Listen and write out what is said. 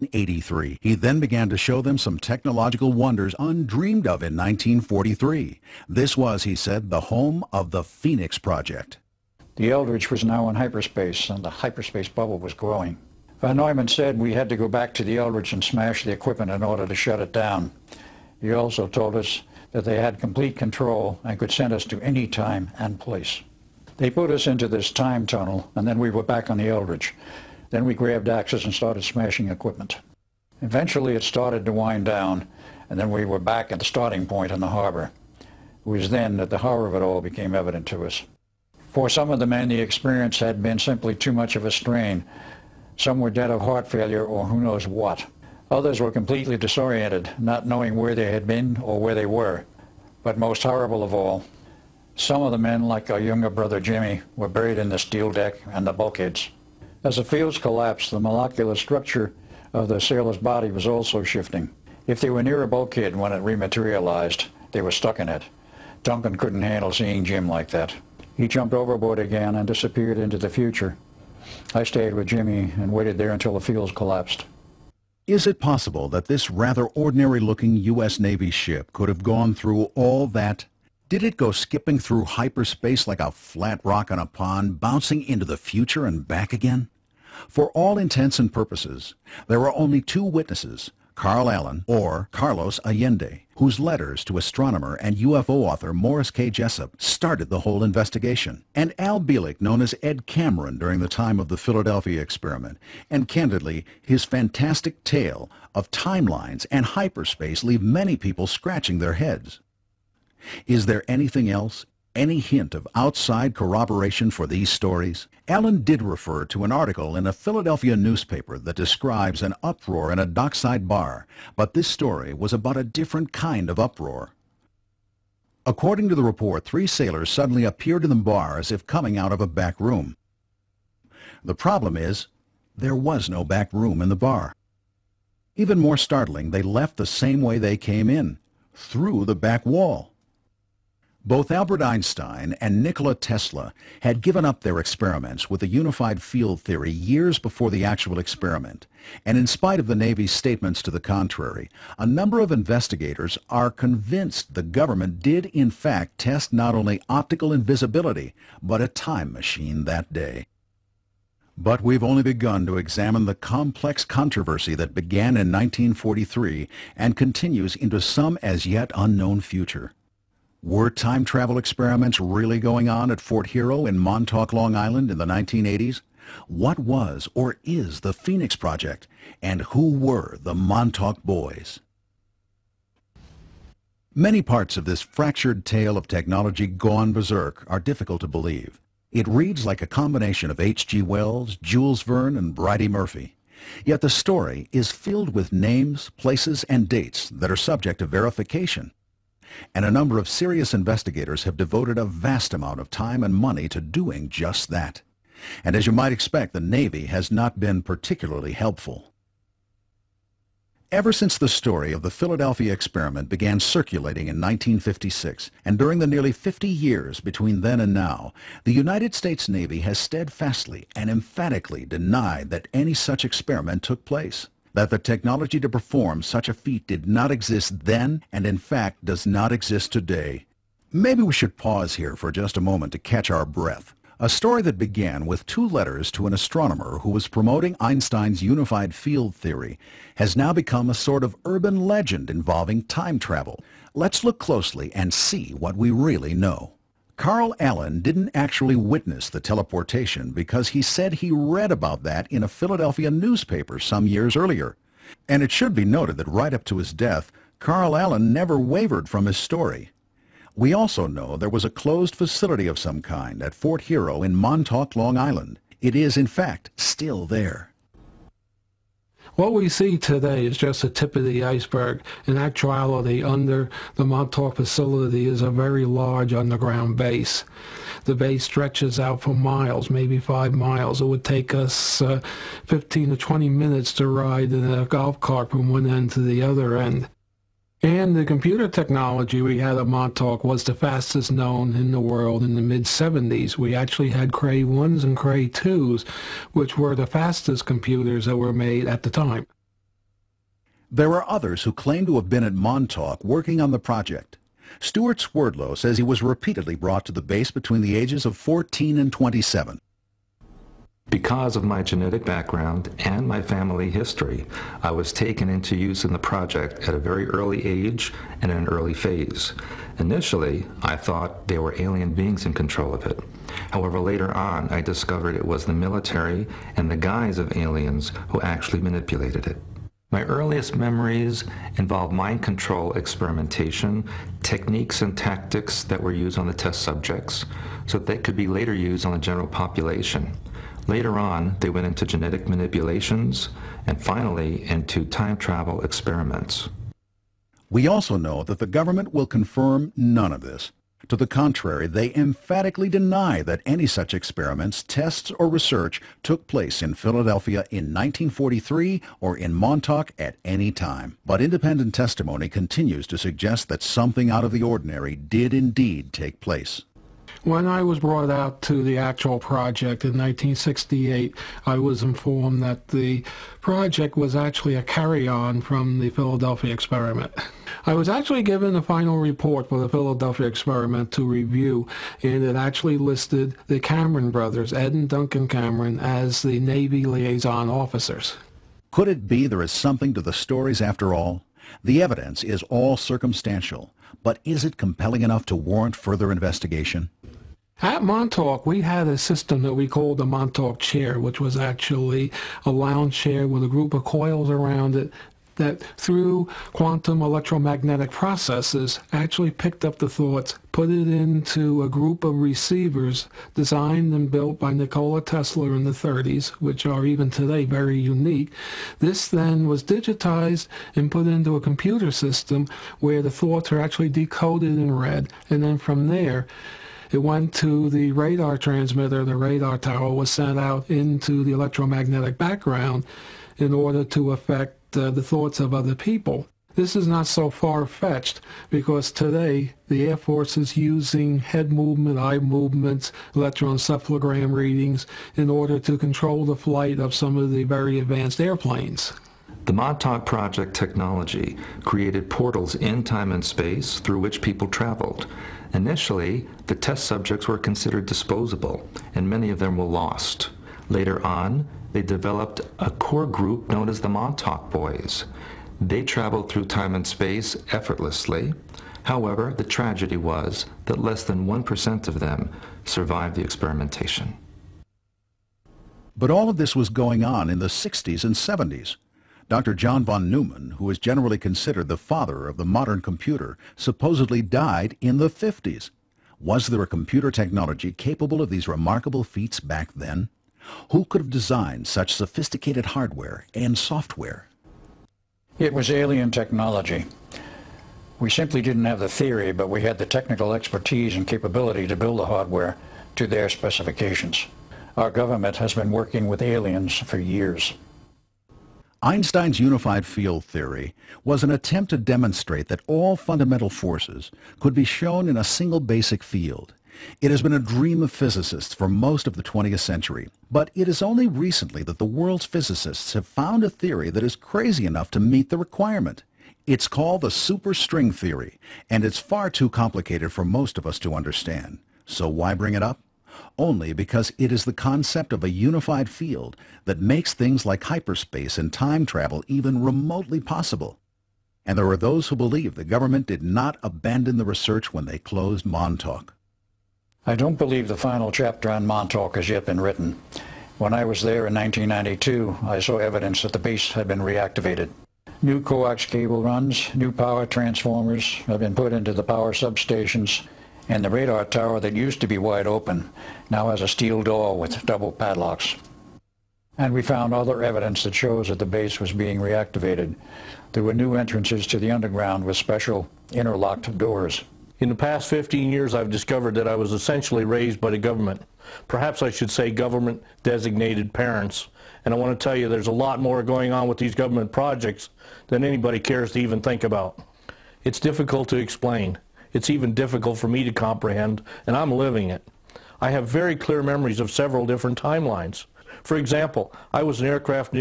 1983. He then began to show them some technological wonders undreamed of in 1943. This was, he said, the home of the Phoenix Project. The Eldridge was now in hyperspace, and the hyperspace bubble was growing. Von Neumann said we had to go back to the Eldridge and smash the equipment in order to shut it down. He also told us that they had complete control and could send us to any time and place. They put us into this time tunnel, and then we were back on the Eldridge. Then we grabbed axes and started smashing equipment. Eventually it started to wind down, and then we were back at the starting point in the harbor. It was then that the horror of it all became evident to us. For some of the men, the experience had been simply too much of a strain. Some were dead of heart failure or who knows what. Others were completely disoriented, not knowing where they had been or where they were. But most horrible of all, some of the men, like our younger brother Jimmy, were buried in the steel deck and the bulkheads. As the fields collapsed, the molecular structure of the sailor's body was also shifting. If they were near a bulkhead when it rematerialized, they were stuck in it. Duncan couldn't handle seeing Jim like that. He jumped overboard again and disappeared into the future. I stayed with Jimmy and waited there until the fields collapsed. Is it possible that this rather ordinary-looking U.S. Navy ship could have gone through all that? Did it go skipping through hyperspace like a flat rock on a pond, bouncing into the future and back again? For all intents and purposes, there were only two witnesses, Carl Allen, or Carlos Allende, whose letters to astronomer and UFO author Morris K. Jessup started the whole investigation, and Al Bielek, known as Ed Cameron during the time of the Philadelphia Experiment, and candidly, his fantastic tale of timelines and hyperspace leave many people scratching their heads. Is there anything else? Any hint of outside corroboration for these stories? Allen did refer to an article in a Philadelphia newspaper that describes an uproar in a dockside bar, but this story was about a different kind of uproar. According to the report, 3 sailors suddenly appeared in the bar as if coming out of a back room. The problem is, there was no back room in the bar. Even more startling, they left the same way they came in, through the back wall. Both Albert Einstein and Nikola Tesla had given up their experiments with the unified field theory years before the actual experiment, and in spite of the Navy's statements to the contrary, a number of investigators are convinced the government did in fact test not only optical invisibility, but a time machine that day. But we've only begun to examine the complex controversy that began in 1943 and continues into some as yet unknown future. Were time travel experiments really going on at Fort Hero in Montauk, Long Island in the 1980s? What was or is the Phoenix Project? And who were the Montauk Boys? Many parts of this fractured tale of technology gone berserk are difficult to believe. It reads like a combination of H.G. Wells, Jules Verne, and Bridie Murphy. Yet the story is filled with names, places, and dates that are subject to verification. And a number of serious investigators have devoted a vast amount of time and money to doing just that. And as you might expect, the Navy has not been particularly helpful. Ever since the story of the Philadelphia Experiment began circulating in 1956, and during the nearly 50 years between then and now, the United States Navy has steadfastly and emphatically denied that any such experiment took place, that the technology to perform such a feat did not exist then and in fact does not exist today. Maybe we should pause here for just a moment to catch our breath. A story that began with 2 letters to an astronomer who was promoting Einstein's unified field theory has now become a sort of urban legend involving time travel. Let's look closely and see what we really know. Carl Allen didn't actually witness the teleportation because he said he read about that in a Philadelphia newspaper some years earlier. And it should be noted that right up to his death, Carl Allen never wavered from his story. We also know there was a closed facility of some kind at Fort Hero in Montauk, Long Island. It is, in fact, still there. What we see today is just the tip of the iceberg. In actuality, under the Montauk facility is a very large underground base. The base stretches out for miles, maybe 5 miles. It would take us 15 to 20 minutes to ride in a golf cart from one end to the other end. And the computer technology we had at Montauk was the fastest known in the world in the mid-70s. We actually had Cray 1s and Cray 2s, which were the fastest computers that were made at the time. There are others who claim to have been at Montauk working on the project. Stuart Swerdlow says he was repeatedly brought to the base between the ages of 14 and 27. Because of my genetic background and my family history, I was taken into use in the project at a very early age and in an early phase. Initially, I thought there were alien beings in control of it. However, later on, I discovered it was the military and the guise of aliens who actually manipulated it. My earliest memories involve mind control experimentation, techniques and tactics that were used on the test subjects so that they could be later used on the general population. Later on, they went into genetic manipulations and finally into time travel experiments. We also know that the government will confirm none of this. To the contrary, they emphatically deny that any such experiments, tests, or research took place in Philadelphia in 1943 or in Montauk at any time. But independent testimony continues to suggest that something out of the ordinary did indeed take place. When I was brought out to the actual project in 1968, I was informed that the project was actually a carry-on from the Philadelphia Experiment. I was actually given the final report for the Philadelphia Experiment to review, and it actually listed the Cameron brothers, Ed and Duncan Cameron, as the Navy liaison officers. Could it be there is something to the stories after all? The evidence is all circumstantial, but is it compelling enough to warrant further investigation? At Montauk, we had a system that we called the Montauk chair, which was actually a lounge chair with a group of coils around it that through quantum electromagnetic processes actually picked up the thoughts, put it into a group of receivers designed and built by Nikola Tesla in the 30s, which are even today very unique. This then was digitized and put into a computer system where the thoughts are actually decoded and read, and then from there it went to the radar transmitter. The radar tower was sent out into the electromagnetic background in order to affect the thoughts of other people. This is not so far-fetched because today the Air Force is using head movement, eye movements, electroencephalogram readings in order to control the flight of some of the very advanced airplanes. The Montauk Project technology created portals in time and space through which people traveled. Initially, the test subjects were considered disposable, and many of them were lost. Later on, they developed a core group known as the Montauk Boys. They traveled through time and space effortlessly. However, the tragedy was that less than 1% of them survived the experimentation. But all of this was going on in the 60s and 70s. Dr. John von Neumann, who is generally considered the father of the modern computer, supposedly died in the 50s. Was there a computer technology capable of these remarkable feats back then? Who could have designed such sophisticated hardware and software? It was alien technology. We simply didn't have the theory, but we had the technical expertise and capability to build the hardware to their specifications. Our government has been working with aliens for years. Einstein's unified field theory was an attempt to demonstrate that all fundamental forces could be shown in a single basic field. It has been a dream of physicists for most of the 20th century, but it is only recently that the world's physicists have found a theory that is crazy enough to meet the requirement. It's called the superstring theory, and it's far too complicated for most of us to understand. So why bring it up? Only because it is the concept of a unified field that makes things like hyperspace and time travel even remotely possible. And there are those who believe the government did not abandon the research when they closed Montauk. I don't believe the final chapter on Montauk has yet been written. When I was there in 1992, I saw evidence that the base had been reactivated. New coax cable runs, new power transformers have been put into the power substations, and the radar tower that used to be wide open now has a steel door with double padlocks. And we found other evidence that shows that the base was being reactivated. There were new entrances to the underground with special interlocked doors. In the past 15 years, I've discovered that I was essentially raised by the government. Perhaps I should say government-designated parents. And I want to tell you there's a lot more going on with these government projects than anybody cares to even think about. It's difficult to explain. It's even difficult for me to comprehend, and I'm living it. I have very clear memories of several different timelines. For example, I was an aircraft